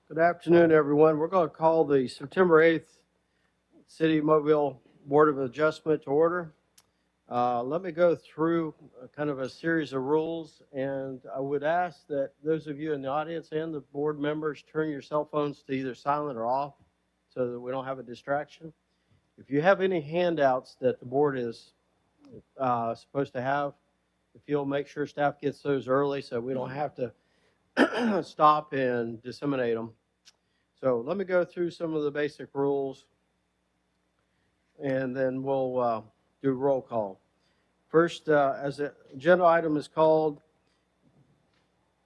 Good afternoon, everyone. We're going to call the September 8th City of Mobile Board of Adjustment to order. Let me go through kind of a series of rules, and I would ask that those of you in the audience and the board members turn your cell phones to either silent or off so that we don't have a distraction. If you have any handouts that the board is supposed to have, if you'll make sure staff gets those early so we don't have to stop and disseminate them. So let me go through some of the basic rules, and then we'll do roll call. First, as the agenda item is called,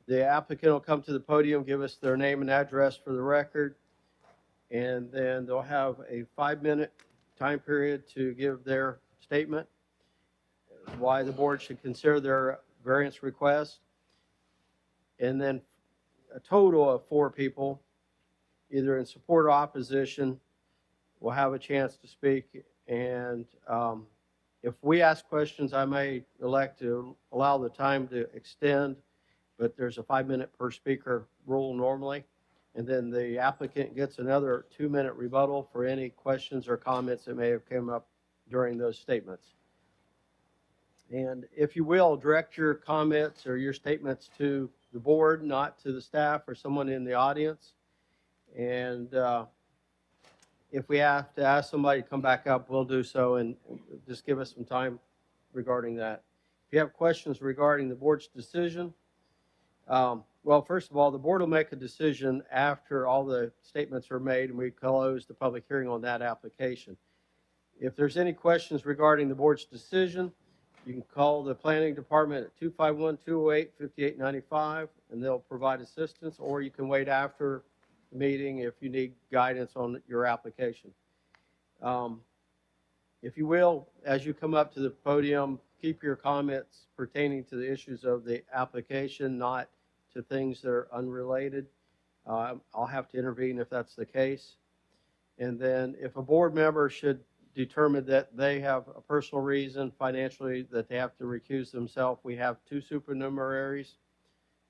the applicant will come to the podium, give us their name and address for the record, and then they'll have a 5-minute time period to give their statement, why the board should consider their variance request, and then a total of 4 people, either in support or opposition, will have a chance to speak. And if we ask questions, I may elect to allow the time to extend, but there's a 5-minute per speaker rule normally. And then the applicant gets another 2-minute rebuttal for any questions or comments that may have come up during those statements. And if you will, direct your comments or your statements to the board, not to the staff or someone in the audience. And if we have to ask somebody to come back up, we'll do so, and just give us some time regarding that. If you have questions regarding the board's decision, well, first of all, the board will make a decision after all the statements are made and we close the public hearing on that application. If there's any questions regarding the board's decision, you can call the planning department at 251-208-5895, and they'll provide assistance, or you can wait after the meeting if you need guidance on your application. If you will, as you come up to the podium, keep your comments pertaining to the issues of the application, not to things that are unrelated. I'll have to intervene if that's the case. And then if a board member should determine that they have a personal reason financially that they have to recuse themselves, we have 2 supernumeraries,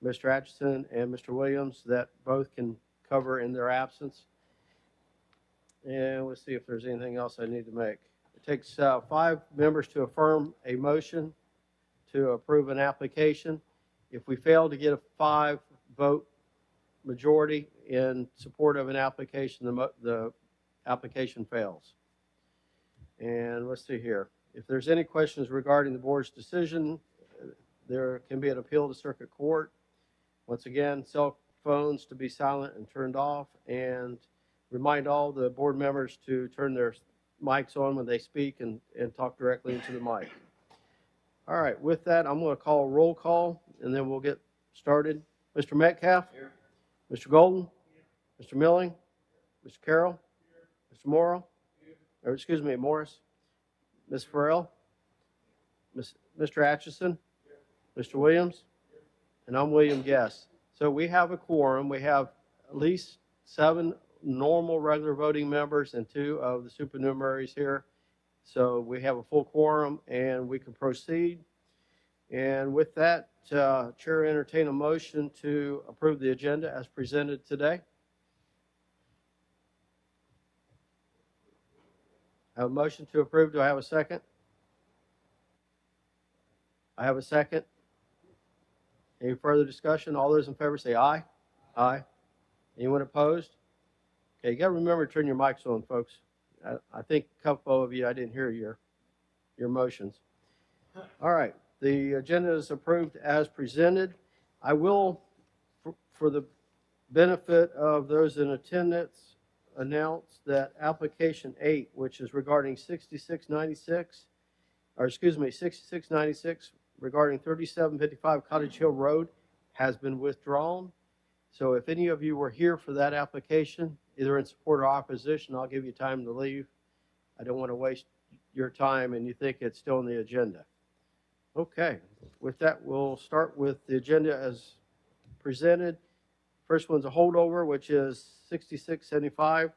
Mr. Atchison and Mr. Williams, that both can cover in their absence. And let's see if there's anything else I need to make. It takes 5 members to affirm a motion to approve an application. If we fail to get a 5-vote majority in support of an application, the application fails. And let's see here. If there's any questions regarding the board's decision, there can be an appeal to circuit court. Once again, cell phones to be silent and turned off, and remind all the board members to turn their mics on when they speak and talk directly into the mic. All right, with that, I'm going to call a roll call, and then we'll get started. Mr. Metcalf? Here. Mr. Golden? Here. Mr. Milling? Mr. Carroll? Here. Mr. Morrow? Here. Or excuse me, Morris? Ms. Farrell? Mr. Atchison? Here. Mr. Williams? Here. And I'm William Guest. So we have a quorum. We have at least 7 normal regular voting members and 2 of the supernumeraries here. So we have a full quorum and we can proceed. And with that, Chair, entertain a motion to approve the agenda as presented today. I have a motion to approve. Do I have a second? I have a second. Any further discussion? All those in favor say aye. Aye. Anyone opposed? Okay, you got to remember to turn your mics on, folks. I think a couple of you, I didn't hear your motions. All right, the agenda is approved as presented. I will, for the benefit of those in attendance, announce that application 8, which is regarding 6696 regarding 3755 Cottage Hill Road, has been withdrawn. So if any of you were here for that application, either in support or opposition, I'll give you time to leave. I don't want to waste your time and you think it's still on the agenda. Okay, with that, we'll start with the agenda as presented. First one's a holdover, which is 6675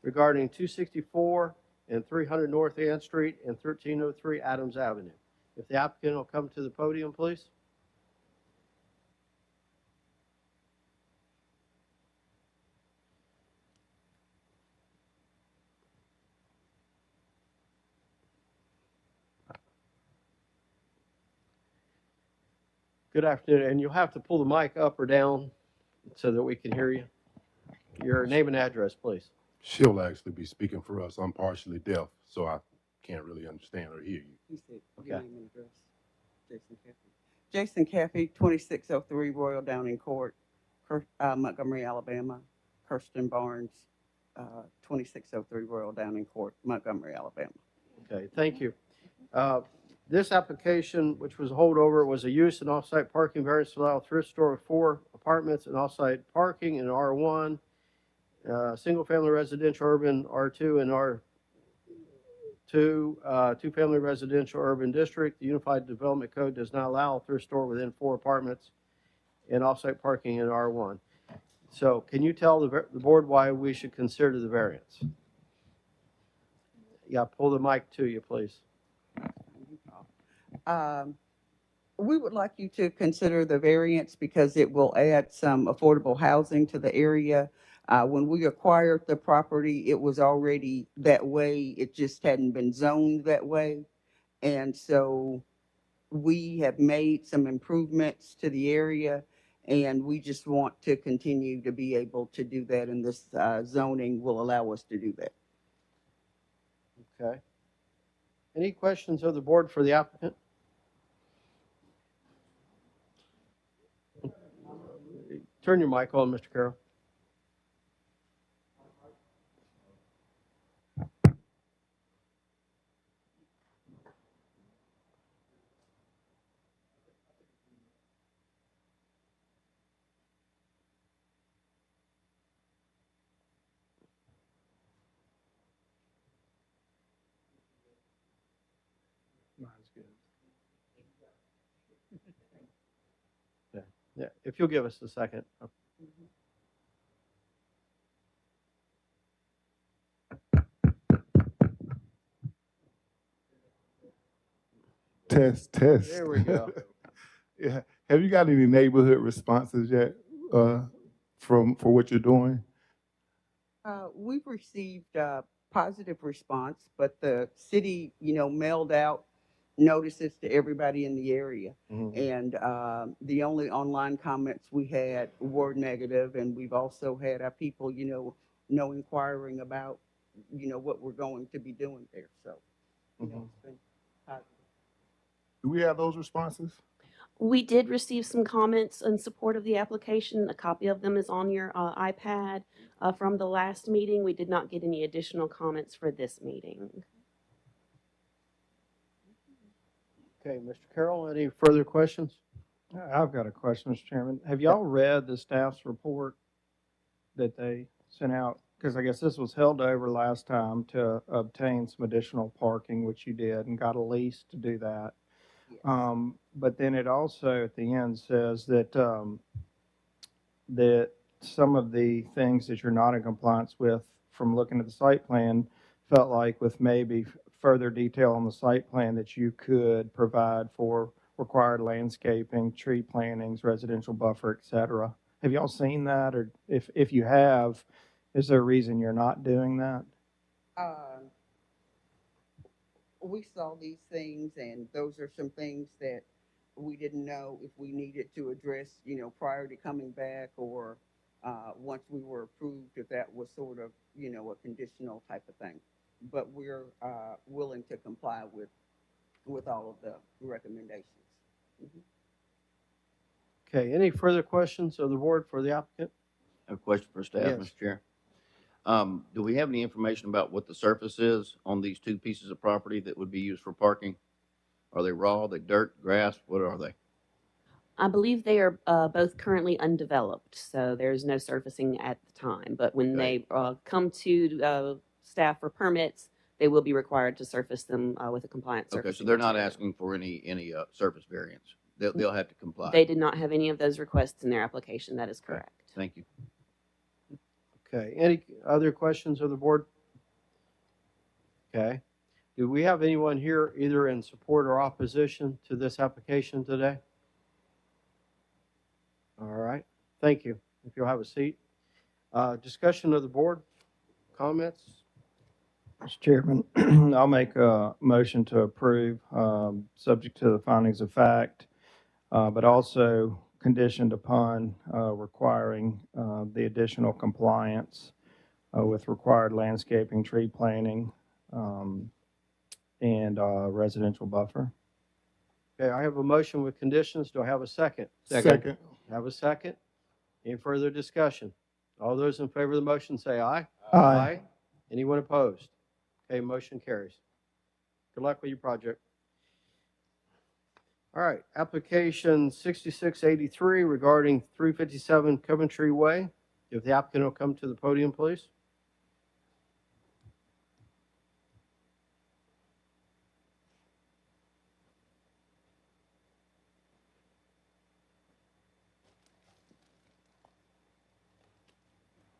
regarding 264 and 300 North Ann Street and 1303 Adams Avenue. If the applicant will come to the podium, please. Good afternoon, and you'll have to pull the mic up or down so that we can hear you. Your name and address, please. She'll actually be speaking for us. I'm partially deaf, so I can't really understand or hear you. You said Okay. your name and address. Jason Caffey. Jason Caffey, 2603 Royal Downing Court, Montgomery, Alabama. Kirsten Barnes, 2603 Royal Downing Court, Montgomery, Alabama. Okay, thank you. This application, which was a holdover, was a use and off-site parking variance to allow a thrift store with 4 apartments and off-site parking in R1, single-family residential urban R2 and R2, two-family residential urban district. The Unified Development Code does not allow a thrift store within 4 apartments and off-site parking in R1. So can you tell the board why we should consider the variance? Yeah, pull the mic to you, please. We would like you to consider the variance because it will add some affordable housing to the area. When we acquired the property, it was already that way. It just hadn't been zoned that way. And so we have made some improvements to the area, and we just want to continue to be able to do that, and this zoning will allow us to do that. Okay. Any questions of the board for the applicant? Turn your mic on, Mr. Carroll. Mine's good. Yeah, if you'll give us a second. Test. There we go. Yeah. Have you got any neighborhood responses yet for what you're doing? We've received positive response, but the city, mailed out notices to everybody in the area. Mhm. And the only online comments we had were negative, and we've also had our people, inquiring about, what we're going to be doing there. So, it's been positive. Do we have those responses? We did receive some comments in support of the application. A copy of them is on your iPad from the last meeting. We did not get any additional comments for this meeting. Okay, Mr. Carroll, any further questions? I've got a question, Mr. Chairman. Have y'all read the staff's report that they sent out? Because I guess this was held over last time to obtain some additional parking, which you did, and got a lease to do that. Yes. But then it also at the end says that that some of the things that you're not in compliance with from looking at the site plan felt like with maybe further detail on the site plan that you could provide for required landscaping, tree plantings, residential buffer, et cetera. Have y'all seen that? Or if you have, is there a reason you're not doing that? We saw these things, and those are some things that we didn't know if we needed to address, prior to coming back, or once we were approved, if that was sort of, a conditional type of thing. But we're willing to comply with all of the recommendations. Mm-hmm. Okay, any further questions of the board for the applicant? I have a question for staff, Yes. Mr. Chair. Do we have any information about what the surface is on these 2 pieces of property that would be used for parking? Are they raw? Are they dirt, grass? What are they? I believe they are both currently undeveloped, so there's no surfacing at the time. But when Okay. they come to staff for permits, they will be required to surface them with a compliant surface. Okay, so they're not asking for any surface variance. They'll have to comply. They did not have any of those requests in their application. That is correct. Thank you. Okay, any other questions of the board? Okay. Do we have anyone here either in support or opposition to this application today? All right, thank you. If you'll have a seat. Discussion of the board, comments? Mr. Chairman, I'll make a motion to approve, subject to the findings of fact, but also conditioned upon requiring the additional compliance with required landscaping, tree planting, and residential buffer. Okay, I have a motion with conditions. Do I have a second? Second. Have a second? Any further discussion? All those in favor of the motion say aye. Aye. Anyone opposed? Okay, motion carries. Good luck with your project. All right, application 6683 regarding 357 Coventry Way. If the applicant will come to the podium, please.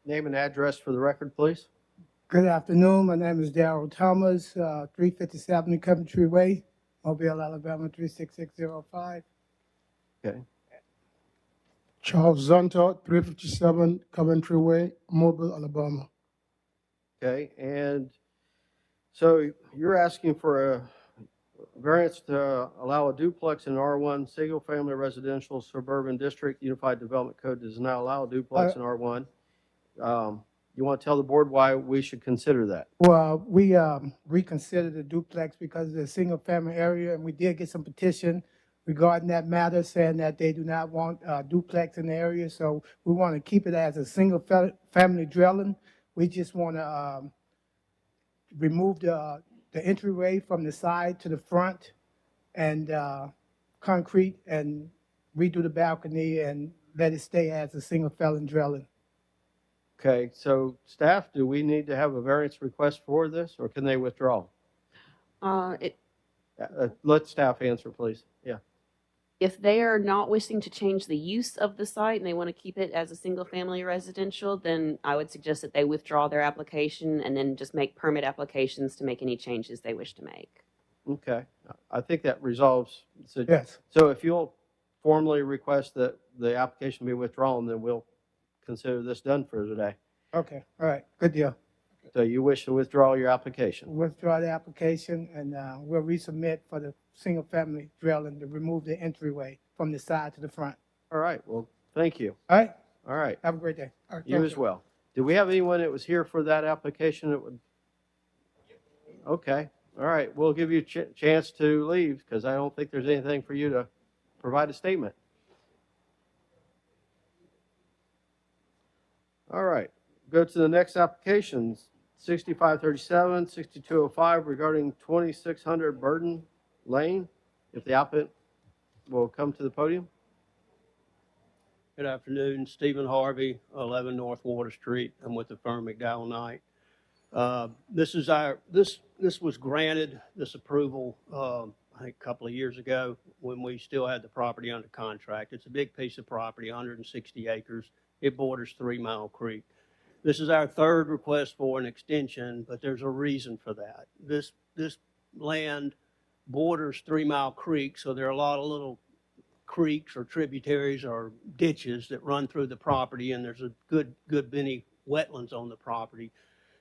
Name and address for the record, please. Good afternoon. My name is Darrell Thomas, 357 Coventry Way, Mobile, Alabama, 36605. Okay. Charles Zuntot, 357 Coventry Way, Mobile, Alabama. Okay, and so you're asking for a variance to allow a duplex in R1 single-family residential suburban district. Unified Development Code does not allow a duplex in R1. You want to tell the board why we should consider that? Well, we reconsidered the duplex because it's a single-family area, and we did get some petition regarding that matter saying that they do not want duplex in the area, so we want to keep it as a single-family dwelling. We just want to remove the entryway from the side to the front and concrete and redo the balcony and let it stay as a single-family dwelling. Okay, so staff, do we need to have a variance request for this, or can they withdraw? Let staff answer, please. Yeah. If they are not wishing to change the use of the site and they want to keep it as a single-family residential, then I would suggest that they withdraw their application and then just make permit applications to make any changes they wish to make. Okay, I think that resolves. So, Yes. So if you'll formally request that the application be withdrawn, then we'll consider this done for today. Okay, all right, good deal. So you wish to withdraw your application? Withdraw the application, and we'll resubmit for the single-family dwelling to remove the entryway from the side to the front. All right, well, thank you. All right, All right, have a great day. All right, you thank as well. Do we have anyone that was here for that application that would? Okay, all right, we'll give you a chance to leave because I don't think there's anything for you to provide a statement. All right, go to the next applications, 6537, 6205 regarding 2600 Burden Lane. If the applicant will come to the podium. Good afternoon, Stephen Harvey, 11 North Water Street. I'm with the firm McDowell Knight. This was granted, this approval, I think a couple of years ago when we still had the property under contract. It's a big piece of property, 160 acres. It borders 3 Mile Creek. This is our third request for an extension, but there's a reason for that. This land borders 3 Mile Creek, so there are a lot of little creeks or tributaries or ditches that run through the property, and there's a good many wetlands on the property.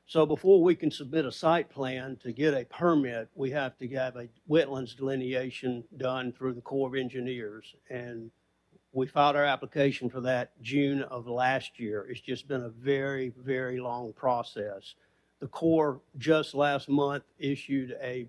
So before we can submit a site plan to get a permit, we have to have a wetlands delineation done through the Corps of Engineers. And we filed our application for that June of last year. It's just been a very, very long process. The Corps just last month issued a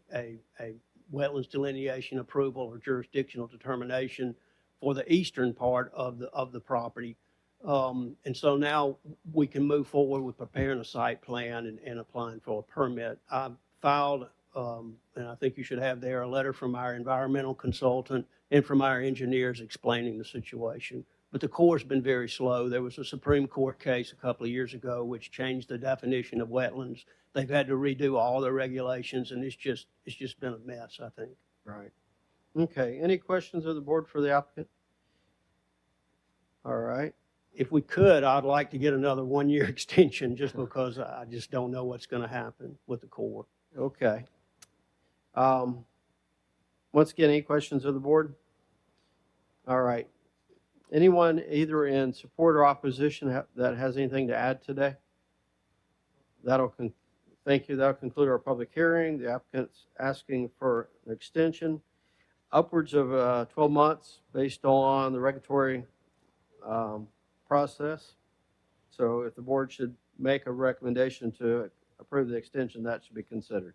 wetlands delineation approval or jurisdictional determination for the eastern part of the property. And so now we can move forward with preparing a site plan and applying for a permit. I filed, and I think you should have there, a letter from our environmental consultant and from our engineers explaining the situation. But the Corps has been very slow. There was a Supreme Court case a couple of years ago which changed the definition of wetlands. They've had to redo all their regulations, and it's just been a mess, I think. Right. Okay, any questions of the board for the applicant? All right. If we could, I'd like to get another 1-year extension just because I just don't know what's going to happen with the Corps. Okay. Once again, any questions of the board? All right. Anyone either in support or opposition that has anything to add today? Thank you. That'll conclude our public hearing. The applicant's asking for an extension. upwards of 12 months based on the regulatory process. So if the board should make a recommendation to approve the extension, that should be considered.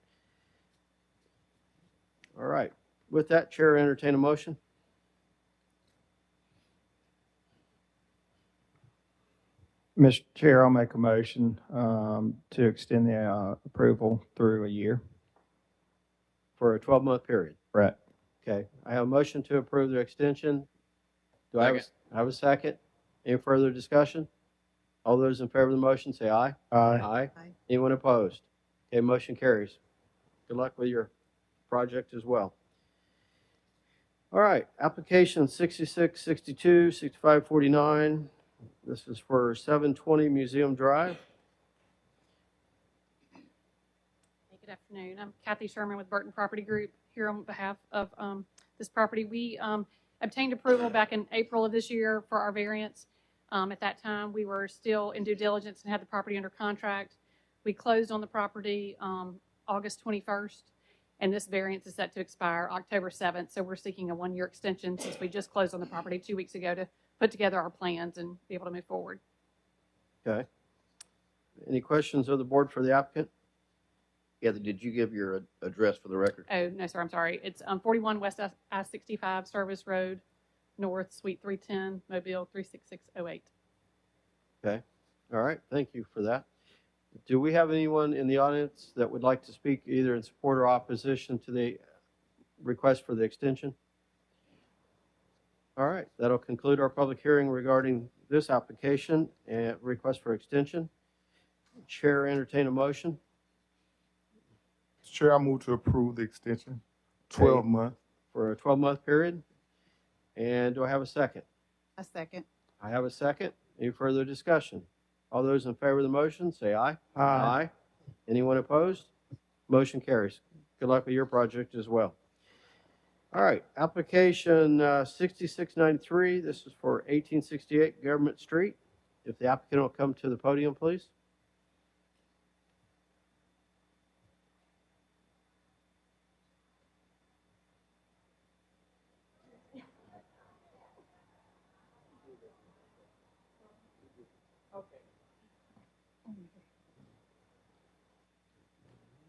All right. With that, Chair, entertain a motion. Mr. Chair, I'll make a motion to extend the approval through a year. For a 12-month period. Right. Okay. I have a motion to approve the extension. Do I have a second? Any further discussion? All those in favor of the motion say aye. Aye. Aye. Anyone opposed? Okay, motion carries. Good luck with your project as well. All right, application 6662, 6549. This is for 720 Museum Drive. Hey, good afternoon. I'm Kathy Sherman with Burton Property Group here on behalf of this property. We obtained approval back in April of this year for our variance. At that time, we were still in due diligence and had the property under contract. We closed on the property August 21st, and this variance is set to expire October 7th. So we're seeking a one-year extension since we just closed on the property 2 weeks ago to put together our plans and be able to move forward. Okay. Any questions of the board for the applicant? Yeah, did you give your address for the record? Oh, no, sir, I'm sorry. It's 41 West I-65 Service Road, North, Suite 310, Mobile 36608. Okay. All right. Thank you for that. Do we have anyone in the audience that would like to speak either in support or opposition to the request for the extension? All right. That'll conclude our public hearing regarding this application and request for extension. Chair, entertain a motion. Chair, I move to approve the extension, 12 months. For a 12-month period. And do I have a second? A second. I have a second. Any further discussion? All those in favor of the motion, say aye. Aye. Anyone opposed? Motion carries. Good luck with your project as well. All right, application 6693. This is for 1868 Government Street. If the applicant will come to the podium, please.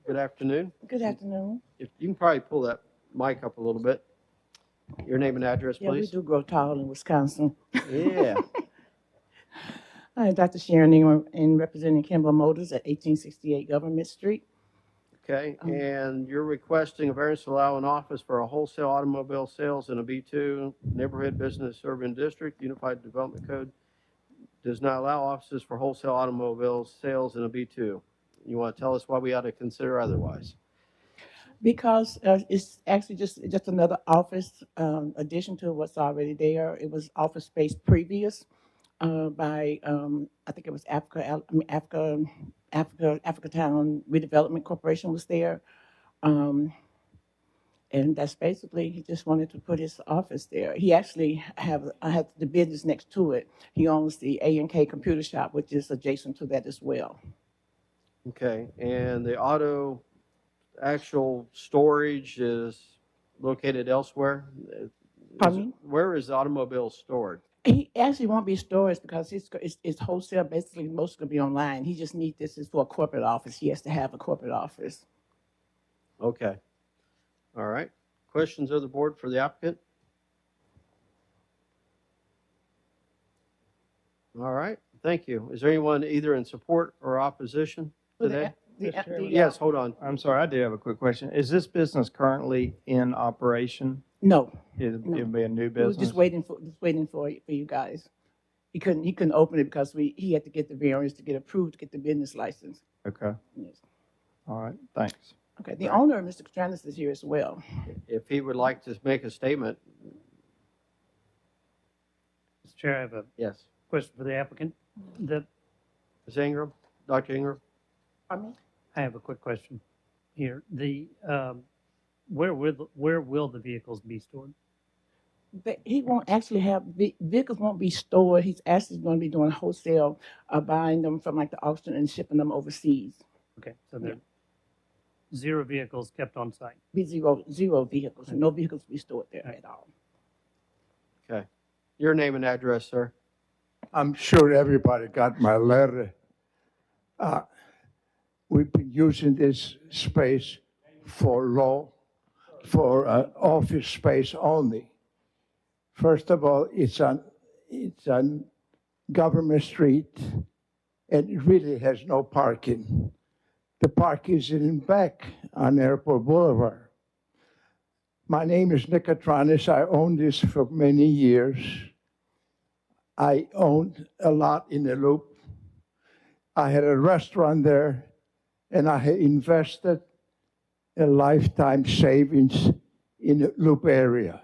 Good afternoon. Good afternoon. If you can probably pull that mic up a little bit. Your name and address, Yeah, we please. do grow tall in Wisconsin. Yeah. Hi, Dr. Sharon Ingram, and representing Kimball Motors at 1868 Government Street. Okay, and you're requesting a variance to allow an office for a wholesale automobile sales in a B2 neighborhood business urban district. Unified Development Code does not allow offices for wholesale automobile sales in a B2. You want to tell us why we ought to consider otherwise? Because it's actually just another office addition to what's already there. It was office space previous by I think it was Africa Town Redevelopment Corporation was there, and that's basically he just wanted to put his office there. He actually I have the business next to it. He owns the A&K Computer Shop, which is adjacent to that as well. Okay, and the auto actual storage is located elsewhere? Pardon me? Where is the automobile stored? He actually won't be storage because it's wholesale. Basically, most going to be online. He just needs this is for a corporate office. He has to have a corporate office. Okay. All right. Questions of the board for the applicant? All right. Thank you. Is there anyone either in support or opposition today? Yes, hold on. I'm sorry, I do have a quick question. Is this business currently in operation? No, It'd No. be a new we were business? just waiting for you guys. He couldn't open it because he had to get the variance to get approved to get the business license. Okay, Yes. all right, thanks. Okay. The owner, Mr. Stranis, is here as well. If he would like to make a statement, Mr. Chair, I have a yes. question for the applicant. Ms. Ingram, Dr. Ingram? Pardon me? I have a quick question here. Where will the vehicles be stored? He won't actually have vehicles won't be stored. He's actually going to be doing wholesale, buying them from like the auction and shipping them overseas. Okay, so Yeah. zero vehicles kept on site. Be zero vehicles, and no vehicles be stored there at all. Okay. Your name and address, sir. I'm sure everybody got my letter. We've been using this space for office space only. First of all, it's on Government Street, and it really has no parking. The park is in back on Airport Boulevard. My name is Nick Atranis. I own this for many years. I owned a lot in the Loop. I had a restaurant there, and I had invested a lifetime savings in the Loop area.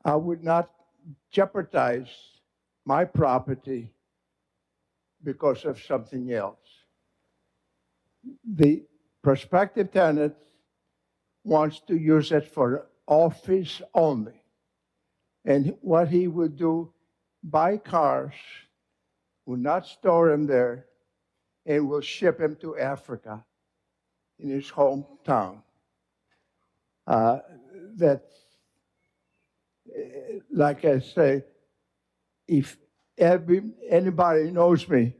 I would not jeopardize my property because of something else. The prospective tenant wants to use it for office only. And what he would do, buy cars, will not store them there, and will ship them to Africa in his hometown. Like I say, if anybody knows me,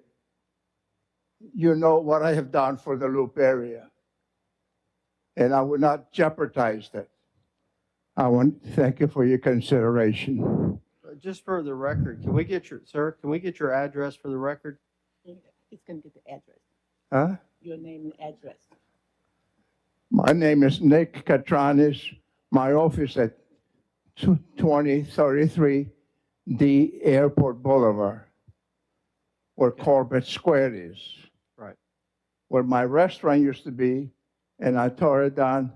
you know what I have done for the Loop area. And I would not jeopardize that. I want to thank you for your consideration. Just for the record, can we get your address for the record? He's going to get the address. Huh? Your name and address. My name is Nick Catranis. My office at 2033 D Airport Boulevard, where Corbett Square is. Right. Where my restaurant used to be, and I tore it down.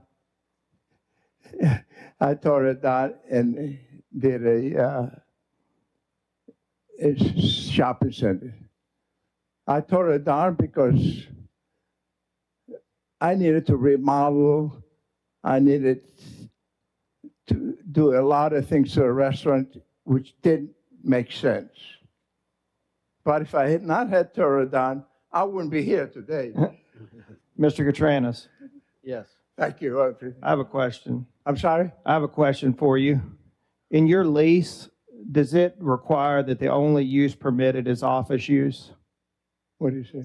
I tore it down and did a shopping center. I tore it down because I needed to remodel. I needed to do a lot of things to a restaurant which didn't make sense. But if I had not had tore it down, I wouldn't be here today. Mr. Catranis, Yes. Thank you. I have a question. I'm sorry? I have a question for you. In your lease, does it require that the only use permitted is office use? What do you say?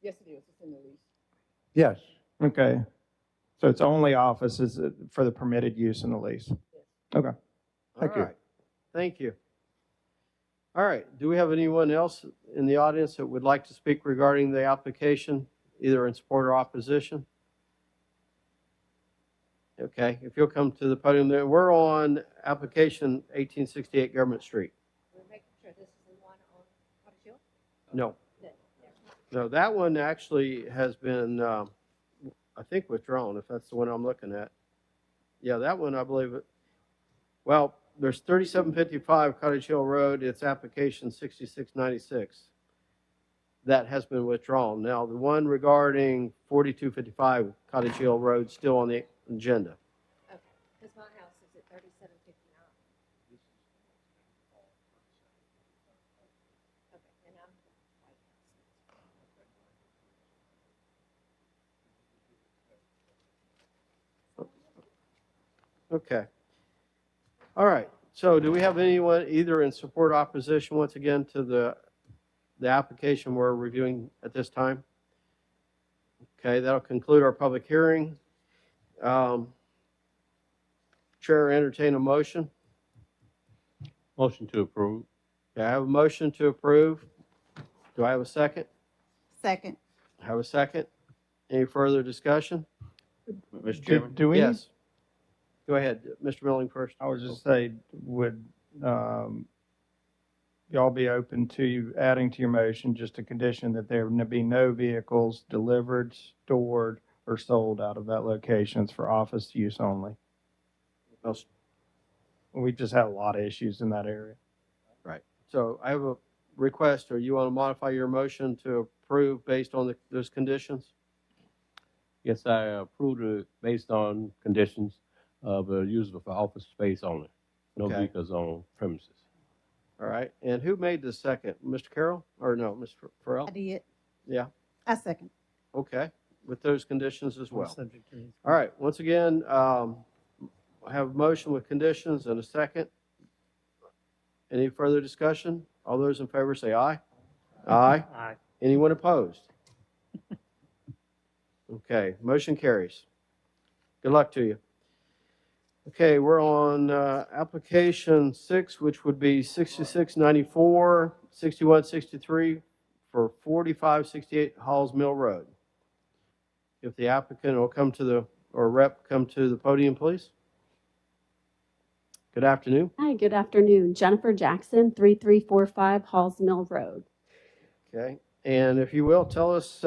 Yes, it is. It's in the lease. Yes. Okay. So it's only offices for the permitted use in the lease? Okay. Thank you. All right. Thank you. All right. Do we have anyone else in the audience that would like to speak regarding the application, either in support or opposition? Okay. If you'll come to the podium there. We're on application 1868 Government Street. We're making sure this is the one on Cottage Hill? No. No, that one actually has been, I think, withdrawn, if that's the one I'm looking at. Yeah, that one, I believe it. Well, there's 3755 Cottage Hill Road. It's application 6696. That has been withdrawn. Now, the one regarding 4255 Cottage Hill Road still on the agenda. Okay, because my house is at 3759. Okay, and I'm White House. Okay. All right. So do we have anyone either in support or opposition, once again, to the application we're reviewing at this time? Okay, that'll conclude our public hearing. Chair, entertain a motion. Motion to approve. Okay, I have a motion to approve. Do I have a second? Second. I have a second. Any further discussion? Mr. Chairman? Do we? Yes. Go ahead, Mr. Milling first. I was just say, would y'all be open to adding to your motion just a condition that there be no vehicles delivered, stored, or sold out of that location? It's for office use only. Well, We just had a lot of issues in that area. right. So I have a request, or you want to modify your motion to approve based on those conditions? Yes, I approved it based on conditions of usable for office space only. No Okay. vehicles on premises. All right. And who made the second? Mr. Carroll? Or no, Mr. Farrell? I did. Yeah. I second. Okay. with those conditions as All well. subject to these. All right, once again, I have a motion with conditions and a second. Any further discussion? All those in favor say aye. Aye. Aye. Anyone opposed? Okay, motion carries. Good luck to you. Okay, we're on application 6, which would be 6694, 6163 for 4568 Halls Mill Road. If the applicant will come to the, or rep come to the podium, please. Good afternoon. Hi, good afternoon. Jennifer Jackson, 3345 Halls Mill Road. Okay, and if you will, tell us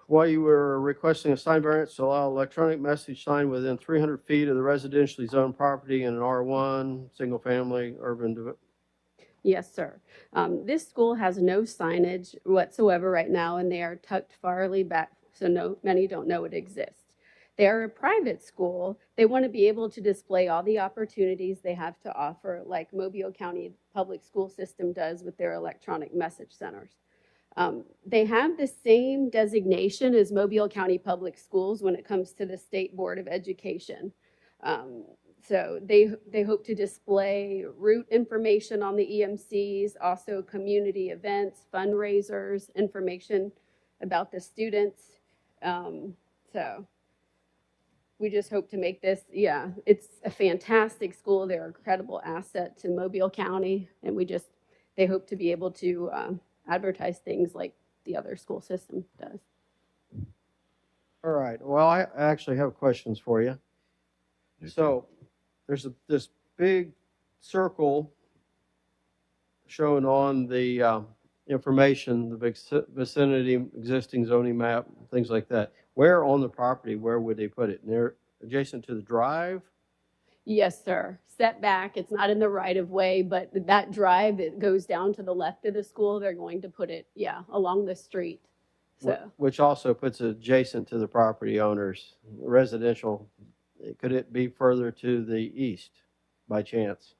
why you were requesting a sign variance to allow electronic message sign within 300 feet of the residentially zoned property in an R1, single-family urban. Yes, sir. This school has no signage whatsoever right now, and they are tucked farly back, so many don't know it exists. They are a private school. They want to be able to display all the opportunities they have to offer, like Mobile County Public School System does with their electronic message centers. They have the same designation as Mobile County Public Schools when it comes to the State Board of Education. So they hope to display route information on the EMCs, also community events, fundraisers, information about the students. So we just hope to make this, it's a fantastic school. They're a credible asset to Mobile County, and they hope to be able to advertise things like the other school system does. All right, well, I actually have questions for you. So there's this big circle shown on the information, the vicinity, existing zoning map, things like that. Where on the property, where would they put it? Near, adjacent to the drive? Yes, sir. Setback, it's not in the right of way, but that drive that goes down to the left of the school, they're going to put it, along the street. So, Which also puts it adjacent to the property owners, residential. Could it be further to the east by chance?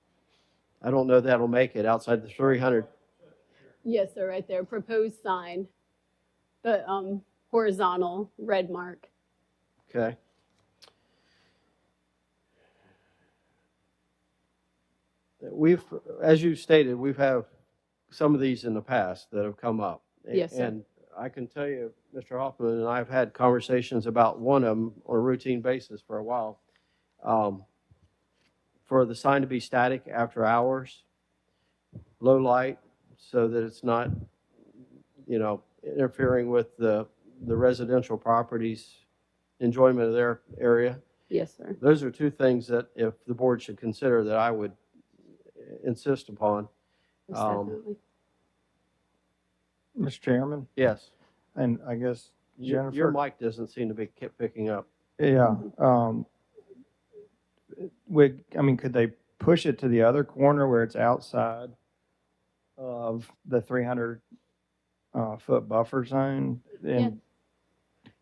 I don't know that'll make it outside the 300. yes, sir, right there, proposed sign, the horizontal red mark. Okay. We've, as you stated, we've had some of these in the past that have come up. Yes, sir. And I can tell you, Mr. Hoffman and I have had conversations about one of them on a routine basis for a while. For the sign to be static after hours, low light, so that it's not, interfering with the residential properties' enjoyment of their area. Yes, sir. Those are two things that if the board should consider that I would insist upon. Most definitely. Mr. Chairman, Yes. and I guess Jennifer. Your mic doesn't seem to be picking up. Yeah. Could they push it to the other corner where it's outside of the 300 foot buffer zone? And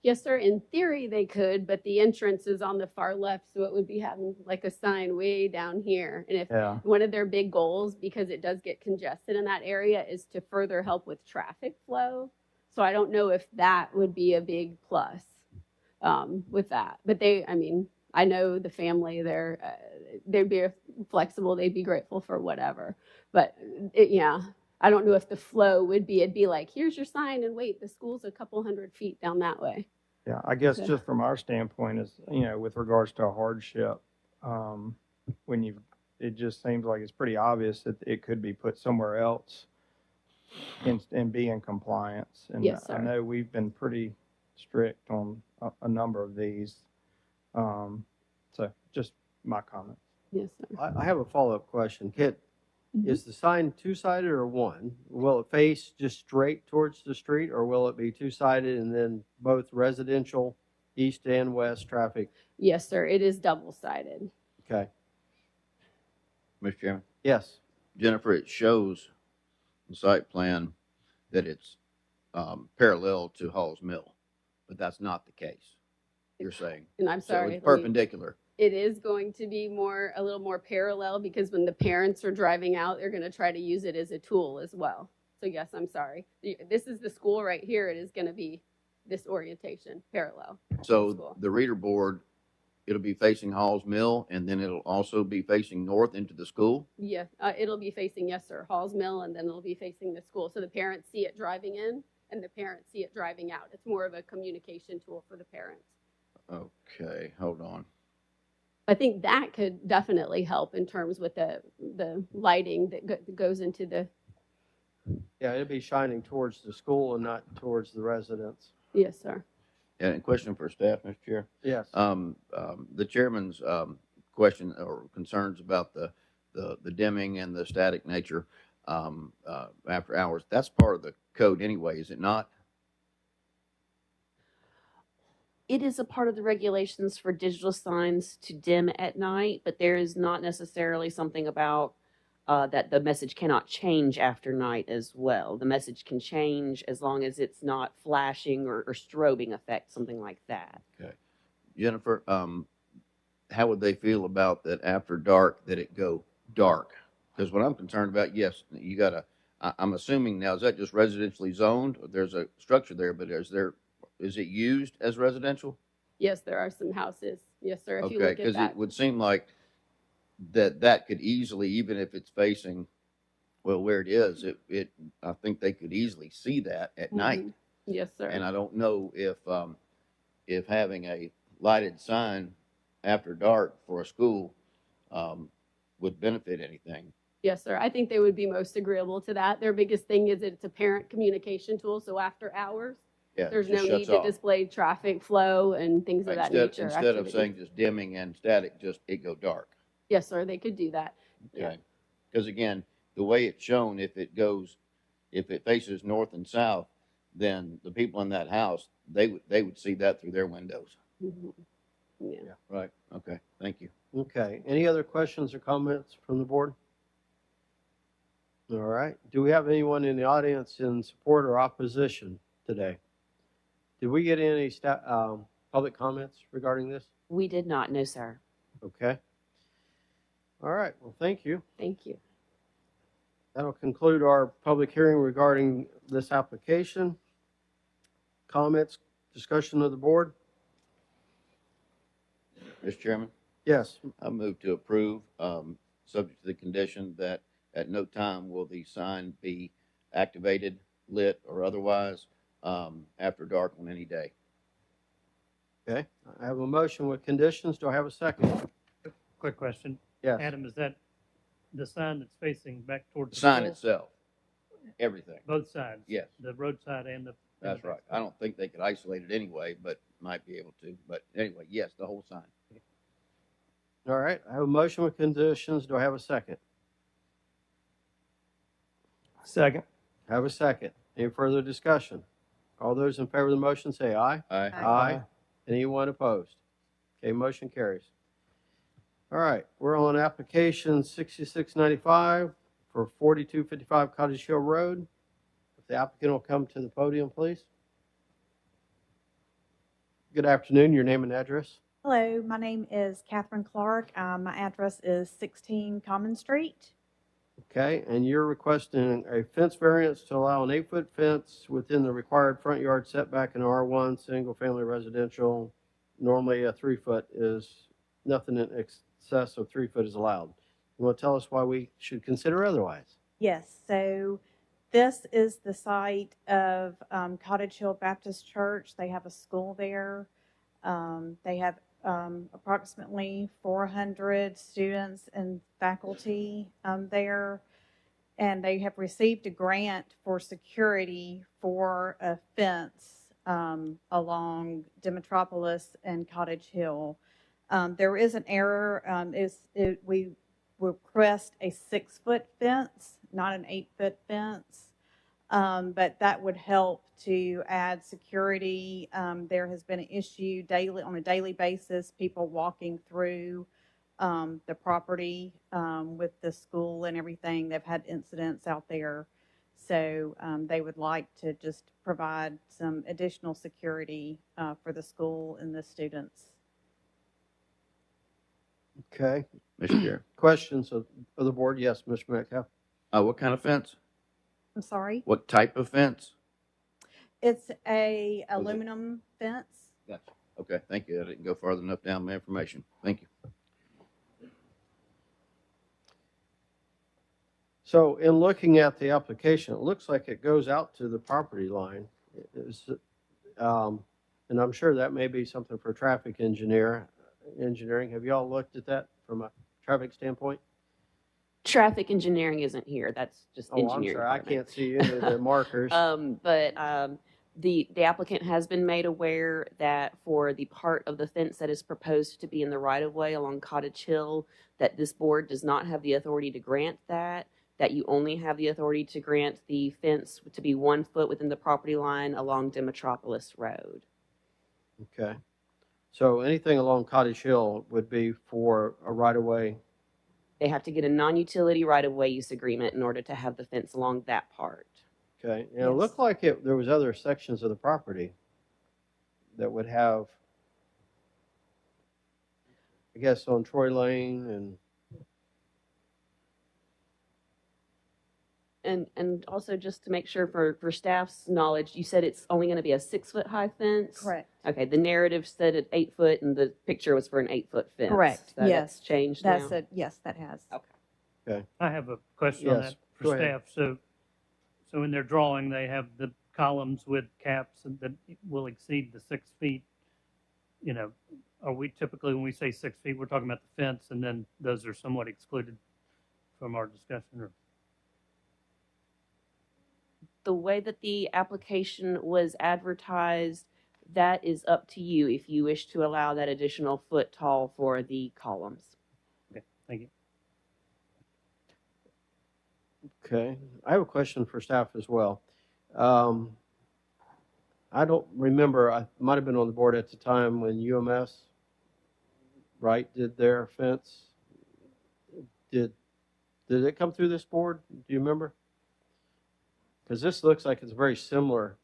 Yes, sir. In theory, they could, but the entrance is on the far left, so it would be having like a sign way down here. And if one of their big goals, because it does get congested in that area, is to further help with traffic flow. So I don't know if that would be a big plus with that. But I know the family there, they'd be flexible. They'd be grateful for whatever. But I don't know if the flow would be, it'd be like, here's your sign and wait, the school's a couple 100 feet down that way. Yeah, I guess So- just from our standpoint is, with regards to a hardship, it just seems like it's pretty obvious that it could be put somewhere else and be in compliance. And Yes, sir. I know we've been pretty strict on a number of these. So just my comments. Yes, sir. I have a follow-up question. Kit, is the sign two-sided or one? Will it face just straight towards the street, or will it be two-sided and then both residential, east and west traffic? Yes, sir. It is double-sided. Okay. Mr. Chairman, Yes. Jennifer, it shows the site plan that it's parallel to Hall's Mill, but that's not the case, you're saying. And I'm So sorry. it's perpendicular. It is going to be a little more parallel, because when the parents are driving out, they're going to try to use it as a tool as well. So yes, I'm sorry. This is the school right here. It is going to be this orientation parallel. So School. the reader board, it'll be facing Halls Mill, and then it'll also be facing north into the school? Yeah, it'll be facing, yes, sir, Halls Mill, and then it'll be facing the school. So the parents see it driving in and the parents see it driving out. It's more of a communication tool for the parents. Okay, hold on. I think that could definitely help in terms with the lighting that goes into the, Yeah, it'd be shining towards the school and not towards the residents. yes, sir. And a question for staff, Mr. Chair. Yes. The chairman's question or concerns about the dimming and the static nature after hours, that's part of the code anyway, is it not? It is a part of the regulations for digital signs to dim at night, but there is not necessarily something about that the message cannot change after night as well. The message can change as long as it's not flashing or strobing effect, something like that. Okay. Jennifer, how would they feel about that after dark, that it go dark? Because what I'm concerned about, yes, you gotta, I'm assuming now, is that just residentially zoned? There's a structure there, but is it used as residential? Yes, there are some houses. Yes, sir. If you Okay, look at because that. it would seem like that could easily, even if it's facing, well, where it is, I think they could easily see that at night. Yes, sir. And I don't know if having a lighted sign after dark for a school would benefit anything. Yes, sir. I think they would be most agreeable to that. Their biggest thing is that it's a parent communication tool. So after hours, Yeah, there's it no just need shuts to off. display traffic flow and things of that nature. Instead of activities. saying just dimming and static, just it go dark. Yes, sir. They could do that. Okay. Because again, the way it's shown, if it faces north and south, then the people in that house, they would see that through their windows. Mhm. Yeah. Right. Okay. Thank you. Okay. Any other questions or comments from the board? All right. Do we have anyone in the audience in support or opposition today? Did we get any public comments regarding this? We did not, no, sir. Okay. All right. Well, thank you. Thank you. That'll conclude our public hearing regarding this application. Comments, discussion of the board? Mr. Chairman, Yes. I move to approve, subject to the condition that at no time will the sign be activated, lit, or otherwise after dark on any day. Okay. I have a motion with conditions. Do I have a second? Quick question. Yes. Adam, is that the sign that's facing back towards The the sign school? itself, everything. Both sides? Yes. The roadside and the. That's right. I don't think they could isolate it anyway, but might be able to. But anyway, yes, the whole sign. All right. I have a motion with conditions. Do I have a second? Second. I have a second. Any further discussion? All those in favor of the motion say aye. Aye. Aye. Anyone opposed? Okay, motion carries. All right, we're on application 6695 for 4255 Cottage Hill Road. If the applicant will come to the podium, please. Good afternoon, your name and address. Hello, my name is Catherine Clark. My address is 16 Common Street. Okay, and you're requesting a fence variance to allow an 8-foot fence within the required front yard setback in R1, single-family residential. Normally, a 3-foot is nothing in excess of 3 foot is allowed. You want to tell us why we should consider otherwise? Yes, so this is the site of Cottage Hill Baptist Church. They have a school there. They have approximately 400 students and faculty there. And they have received a grant for security for a fence along Demetropolis and Cottage Hill. There is an error. We request a 6-foot fence, not an 8-foot fence. But that would help to add security. There has been an issue on a daily basis, people walking through the property with the school and everything. They've had incidents out there. So they would like to just provide some additional security for the school and the students. Okay. Mr. Chair. Questions of the board? Yes, Mr. Metcalf. What kind of fence? I'm sorry? What type of fence? It's a aluminum fence. Gotcha. Okay, thank you. I didn't go farther enough down my information. Thank you. So in looking at the application, it looks like it goes out to the property line. And I'm sure that may be something for traffic engineering. Have you all looked at that from a traffic standpoint? Traffic engineering isn't here. That's just Oh, I'm engineering sorry, I department. can't see any of the markers. The applicant has been made aware that for the part of the fence that is proposed to be in the right of way along Cottage Hill, that this board does not have the authority to grant that you only have the authority to grant the fence to be 1 foot within the property line along Demetropolis Road. Okay. So anything along Cottage Hill would be for a right of way. They have to get a non-utility right-of-way use agreement in order to have the fence along that part. Okay. And it looked like there was other sections of the property that would have, I guess, on Troy Lane And also just to make sure for staff's knowledge, you said it's only going to be a 6-foot high fence? Correct. Okay, the narrative said at 8 foot and the picture was for an 8-foot fence. Correct. So Yes. That's changed now? Yes, that has. Okay. Okay. I have a question on Yes, that for go ahead. staff. So in their drawing, they have the columns with caps that will exceed the 6 feet. You know, are we typically, when we say 6 feet, we're talking about the fence, and then those are somewhat excluded from our discussion? Or? The way that the application was advertised, that is up to you if you wish to allow that additional foot tall for the columns. Okay, thank you. Okay. I have a question for staff as well. I don't remember, I might have been on the board at the time when UMS, right, did their fence. Did it come through this board? Do you remember? Because this looks like it's a very similar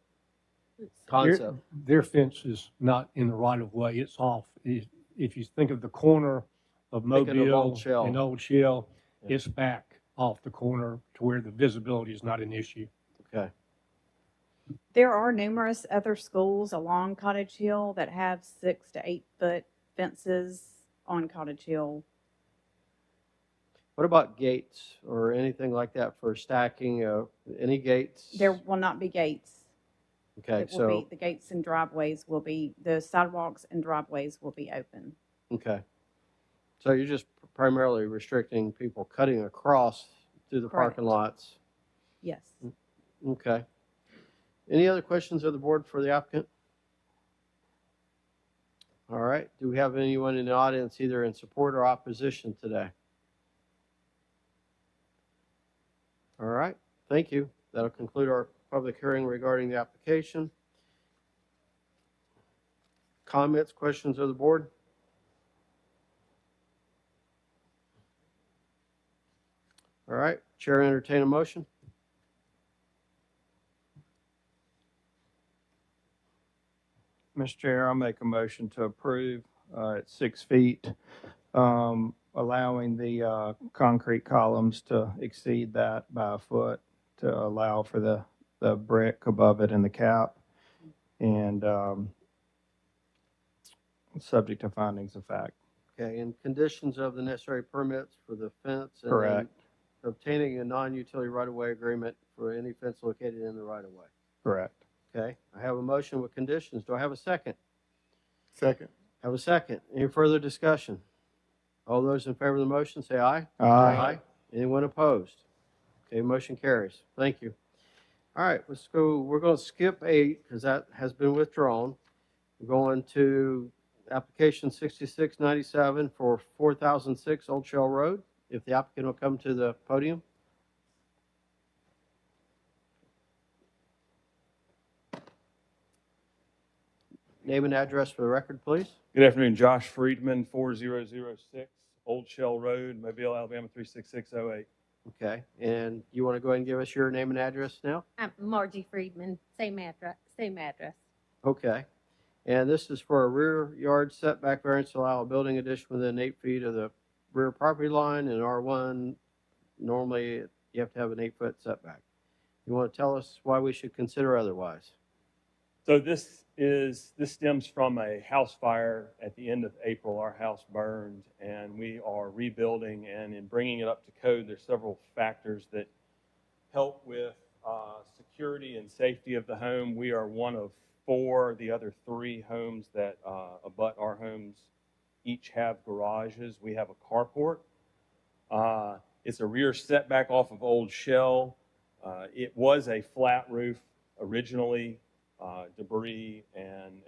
concept. Their fence is not in the right of way. It's off. If you think of the corner of Thinking of Mobile Old Shell. and Old Shell, Yeah. it's back off the corner to where the visibility is not an issue. Okay. There are numerous other schools along Cottage Hill that have 6 to 8 foot fences on Cottage Hill. What about gates or anything like that for stacking? Any gates? There will not be gates. Okay, It will so be, the gates and driveways will be, the sidewalks and driveways will be open. okay, so you're just primarily restricting people cutting across through the Correct. parking lots. Yes. Okay. Any other questions of the board for the applicant? All right. Do we have anyone in the audience either in support or opposition today? All right. Thank you. That'll conclude our public hearing regarding the application. Comments, questions of the board? All right. Chair, entertain a motion. Mr. Chair, I'll make a motion to approve at 6 feet, allowing the concrete columns to exceed that by a foot to allow for the brick above it and the cap, and subject to findings of fact. Okay, and conditions of the necessary permits for the fence. And Correct. then obtaining a non-utility right-of-way agreement for any fence located in the right-of-way. Correct. Okay, I have a motion with conditions. Do I have a second? Second. Have a second. Any further discussion? All those in favor of the motion, say aye. Aye. Anyone opposed? Okay, motion carries. Thank you. All right, let's go. We're going to skip 8 because that has been withdrawn. We're going to application 6697 for 4006 Old Shell Road. If the applicant will come to the podium. Name and address for the record, please. Good afternoon, Josh Friedman, 4006 Old Shell Road, Mobile, Alabama 36608. Okay, and you want to go ahead and give us your name and address now? I'm Margie Friedman, same address, Okay, and this is for a rear yard setback variance to allow a building addition within 8 feet of the rear property line. In R1, normally you have to have an 8-foot setback. You want to tell us why we should consider otherwise? So this stems from a house fire at the end of April. Our house burned, and we are rebuilding. And in bringing it up to code, there's several factors that help with security and safety of the home. We are one of 4. The other 3 homes that abut our homes each have garages. We have a carport. It's a rear setback off of Old Shell. It was a flat roof originally. Debris and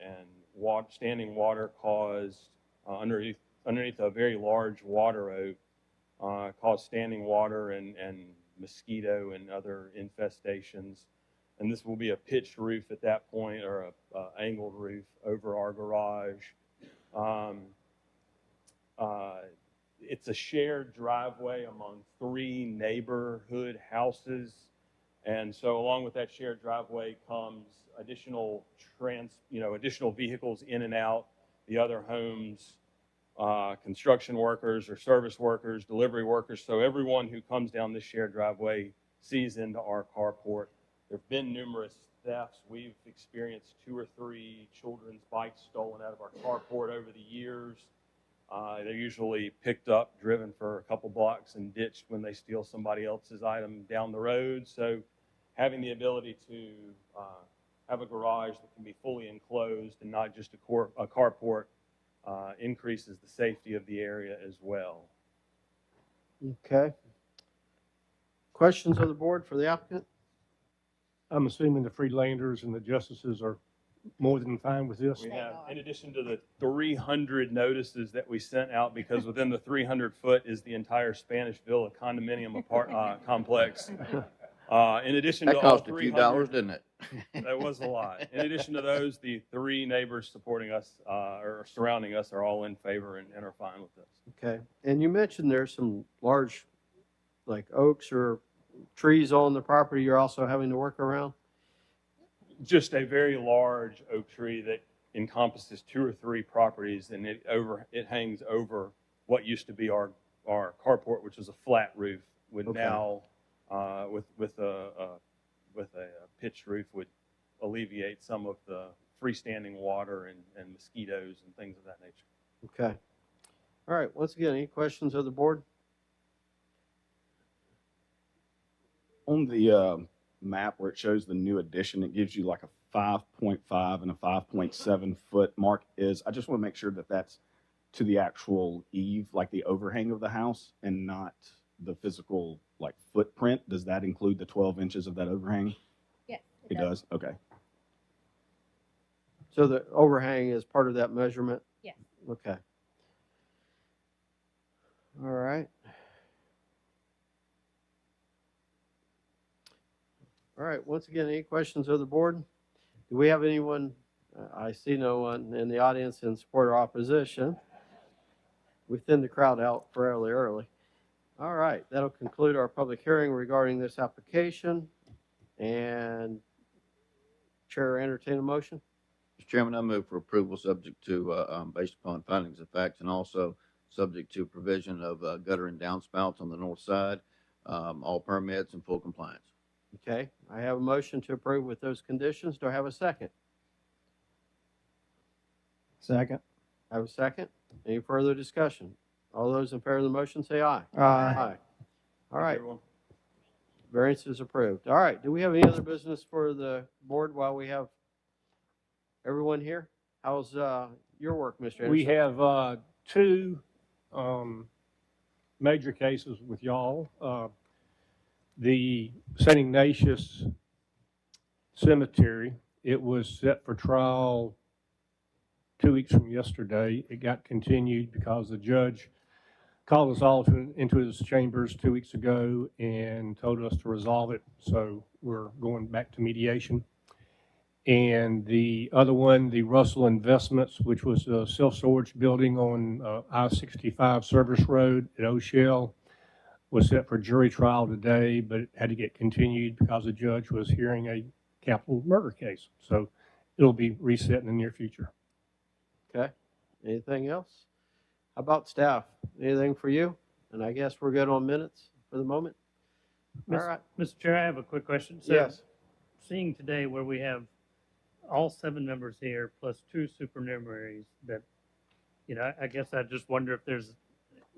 standing water caused underneath a very large water oak caused standing water and mosquito and other infestations. And this will be a pitched roof at that point, or a angled roof over our garage. It's a shared driveway among 3 neighborhood houses. And so along with that shared driveway comes additional vehicles in and out, the other homes, construction workers or service workers, delivery workers. So everyone who comes down this shared driveway sees into our carport. There have been numerous thefts. We've experienced 2 or 3 children's bikes stolen out of our carport over the years. They're usually picked up, driven for a couple blocks, and ditched when they steal somebody else's item down the road. So having the ability to have a garage that can be fully enclosed and not just a carport increases the safety of the area as well. Okay. Questions of the board for the applicant? I'm assuming the Freelanders and the justices are more than fine with this? We have, in addition to the 300 notices that we sent out, because within the 300 foot is the entire Spanish Villa condominium complex. In addition that to cost all a few 300, dollars, didn't it? That was a lot. In addition to those, the 3 neighbors supporting us or surrounding us are all in favor and are fine with this. Okay. And you mentioned there's some large, like oaks or trees on the property you're also having to work around? Just a very large oak tree that encompasses 2 or 3 properties, and it hangs over what used to be our carport, which is a flat roof. Would Okay. now with a pitched roof would alleviate some of the freestanding water and mosquitoes and things of that nature. Okay. All right. Once again, any questions of the board? On the map where it shows the new addition, it gives you like a 5.5 and a 5.7 foot mark. I just want to make sure that that's to the actual eave, like the overhang of the house, and not the physical like footprint. Does that include the 12 inches of that overhang? Yes, It does? Okay. So the overhang is part of that measurement? Yes. Okay. All right. All right. Once again, any questions of the board? Do we have anyone? I see no one in the audience in support or opposition. We thinned the crowd out fairly early. All right. That'll conclude our public hearing regarding this application. And Chair, entertain a motion. Mr. Chairman, I move for approval subject to, based upon findings of facts, and also subject to provision of gutter and downspouts on the north side, all permits and full compliance. Okay. I have a motion to approve with those conditions. Do I have a second? Second. I have a second. Any further discussion? All those in favor of the motion say aye. Aye. All right. Everyone. Variance is approved. All right. Do we have any other business for the board while we have everyone here? How's your work, Mr. Anderson? We have 2 major cases with y'all. The St. Ignatius Cemetery, it was set for trial 2 weeks from yesterday. It got continued because the judge called us all into his chambers 2 weeks ago and told us to resolve it. So we're going back to mediation. And the other one, the Russell Investments, which was a self-storage building on I-65 Service Road at O'Shell, was set for jury trial today, but it had to get continued because the judge was hearing a capital murder case. So it'll be reset in the near future. Okay. Anything else? How about staff? Anything for you? And I guess we're good on minutes for the moment. All right. Mr. Chair, I have a quick question. So, Yes. seeing today where we have all 7 members here plus 2 supernumeraries that, I guess I just wonder if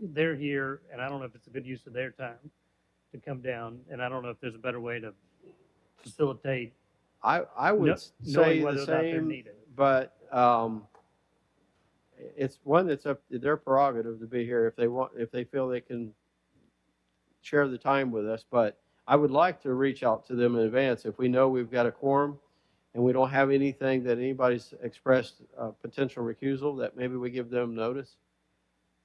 they're here, and I don't know if it's a good use of their time to come down, and I don't know if there's a better way to facilitate I would knowing say whether the or not they're same, needed. but it's one that's up to their prerogative to be here if they feel they can share the time with us. But I would like to reach out to them in advance if we know we've got a quorum and we don't have anything that anybody's expressed potential recusal, that maybe we give them notice.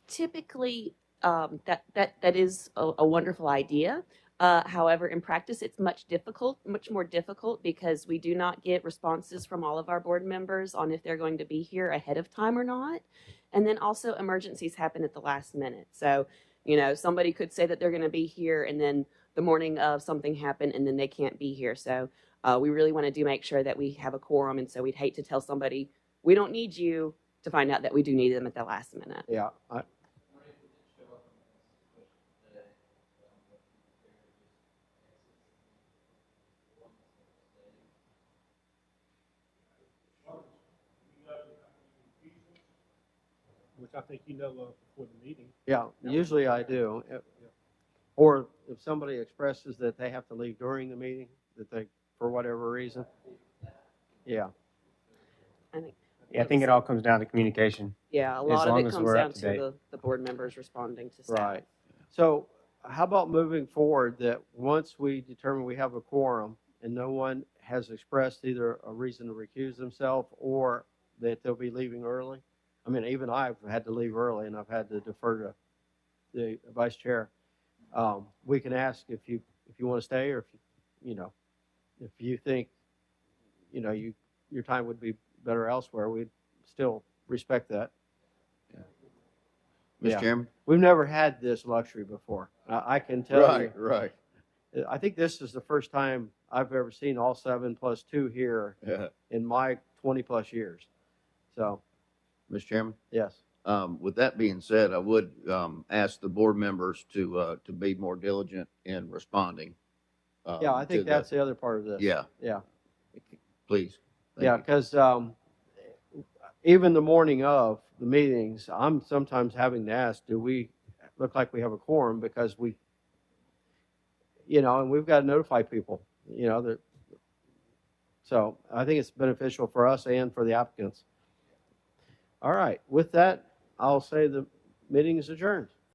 Typically, that is a wonderful idea. However, in practice, it's much more difficult because we do not get responses from all of our board members on if they're going to be here ahead of time or not. And then also emergencies happen at the last minute. So, somebody could say that they're going to be here and then the morning of something happened and then they can't be here. So we really want to make sure that we have a quorum. And so we'd hate to tell somebody, we don't need you, to find out that we do need them at the last minute. Yeah. Which I think you know of before the meeting. Yeah, usually I do. Or if somebody expresses that they have to leave during the meeting, that they, for whatever reason. Yeah. I think it all comes down to communication. Yeah, a As lot of long it as comes we're down up to to date. the board members responding to staff. Right. So how about moving forward that once we determine we have a quorum and no one has expressed either a reason to recuse themselves or that they'll be leaving early? I mean, even I've had to leave early and I've had to defer to the vice chair. We can ask if you want to stay, or if you think your time would be better elsewhere, we'd still respect that. Mr. Chairman? We've never had this luxury before. I can tell you. Right. I think this is the first time I've ever seen all 7 plus 2 here in my 20 plus years. So, Mr. Chairman? yes. With that being said, I would ask the board members to be more diligent in responding. Yeah, I think that's the other part of this. Yeah. Yeah. Please. Yeah, because even the morning of the meetings, I'm sometimes having to ask, do we look like we have a quorum? Because and we've got to notify people, that. So I think it's beneficial for us and for the applicants. All right. With that, I'll say the meeting is adjourned.